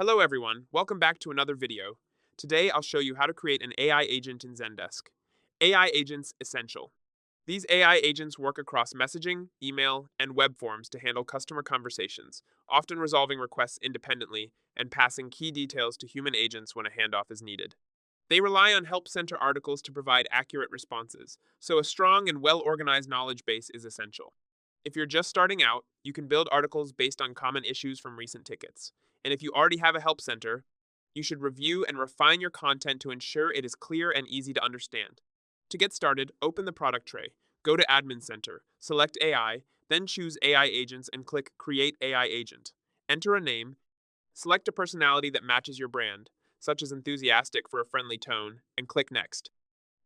Hello everyone, welcome back to another video. Today I'll show you how to create an AI agent in Zendesk. AI agents essential. These AI agents work across messaging, email, and web forms to handle customer conversations, often resolving requests independently and passing key details to human agents when a handoff is needed. They rely on Help Center articles to provide accurate responses, so a strong and well-organized knowledge base is essential. If you're just starting out, you can build articles based on common issues from recent tickets. And if you already have a help center, you should review and refine your content to ensure it is clear and easy to understand. To get started, open the product tray, go to Admin Center, select AI, then choose AI Agents and click Create AI Agent. Enter a name, select a personality that matches your brand, such as enthusiastic for a friendly tone, and click Next.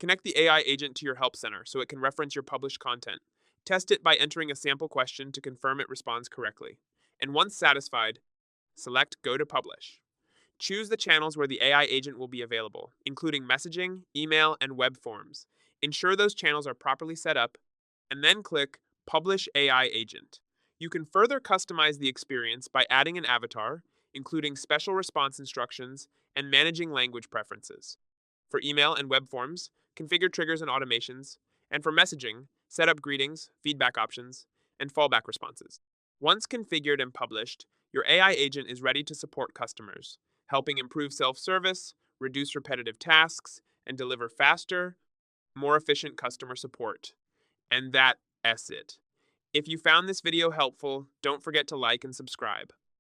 Connect the AI agent to your help center so it can reference your published content. Test it by entering a sample question to confirm it responds correctly. And once satisfied, select Go to Publish. Choose the channels where the AI agent will be available, including messaging, email, and web forms. Ensure those channels are properly set up, and then click Publish AI Agent. You can further customize the experience by adding an avatar, including special response instructions, and managing language preferences. For email and web forms, configure triggers and automations, and for messaging, set up greetings, feedback options, and fallback responses. Once configured and published, your AI agent is ready to support customers, helping improve self-service, reduce repetitive tasks, and deliver faster, more efficient customer support. And that's it. If you found this video helpful, don't forget to like and subscribe.